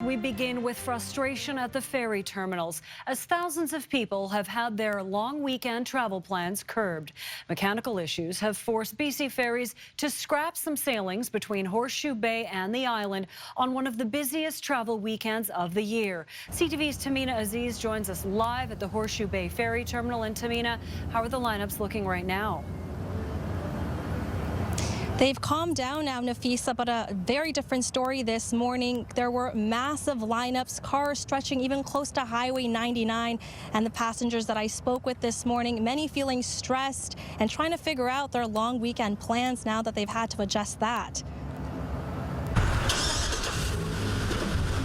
we begin with frustration at the ferry terminals as thousands of people have had their long weekend travel plans curbed. Mechanical issues have forced BC Ferries to scrap some sailings between Horseshoe Bay and the island on one of the busiest travel weekends of the year. CTV's Tamina Aziz joins us live at the Horseshoe Bay Ferry Terminal. And Tamina, how are the lineups looking right now? They've calmed down now, Nafisa, but a very different story this morning. There were massive lineups, cars stretching even close to Highway 99, and the passengers that I spoke with this morning, many feeling stressed and trying to figure out their long weekend plans now that they've had to adjust that.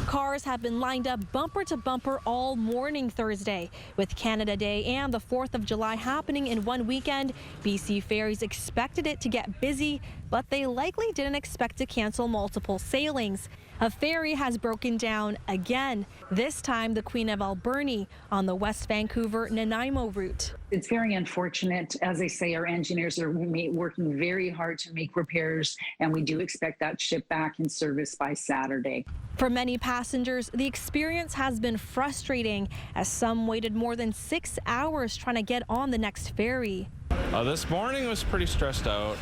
Cars have been lined up bumper to bumper all morning Thursday. With Canada Day and the 4th of July happening in one weekend, BC Ferries expected it to get busy, but they likely didn't expect to cancel multiple sailings. A ferry has broken down again, this time the Queen of Alberni on the West Vancouver-Nanaimo route. It's very unfortunate. As I say, our engineers are working very hard to make repairs, and we do expect that ship back in service by Saturday. For many passengers, the experience has been frustrating as some waited more than 6 hours trying to get on the next ferry. This morning was pretty stressed out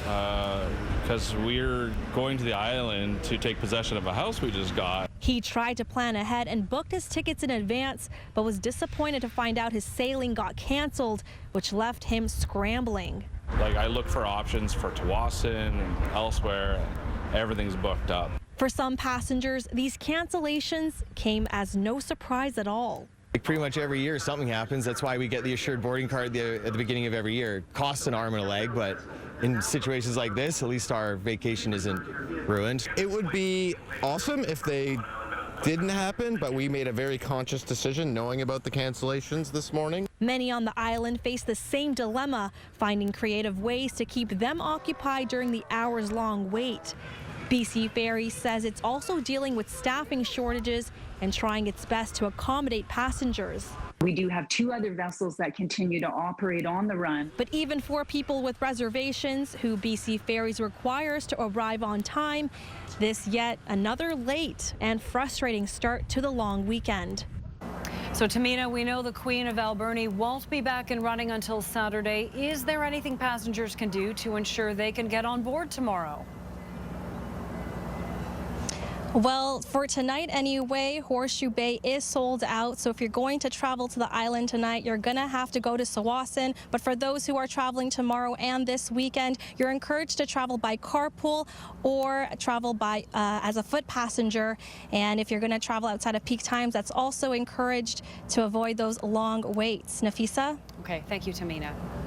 because we're going to the island to take possession of a house we just got. He tried to plan ahead and booked his tickets in advance, but was disappointed to find out his sailing got canceled, which left him scrambling. I looked for options for Tawasin and elsewhere. Everything's booked up. For some passengers, these cancellations came as no surprise at all. Pretty much every year something happens. That's why we get the assured boarding card at the beginning of every year. It costs an arm and a leg, but in situations like this, at least our vacation isn't ruined. It would be awesome if they didn't happen, but we made a very conscious decision knowing about the cancellations this morning. Many on the island face the same dilemma, finding creative ways to keep them occupied during the hours-long wait. BC Ferries says it's also dealing with staffing shortages and trying its best to accommodate passengers. We do have 2 other vessels that continue to operate on the run. But even for people with reservations who BC Ferries requires to arrive on time, this yet another late and frustrating start to the long weekend. So, Tamina, we know the Queen of Alberni won't be back and running until Saturday. Is there anything passengers can do to ensure they can get on board tomorrow? Well, for tonight anyway, Horseshoe Bay is sold out. So if you're going to travel to the island tonight, you're going to have to go to Tawasin. But for those who are traveling tomorrow and this weekend, you're encouraged to travel by carpool or travel by as a foot passenger. And if you're going to travel outside of peak times, that's also encouraged to avoid those long waits. Nafisa? Okay, thank you, Tamina.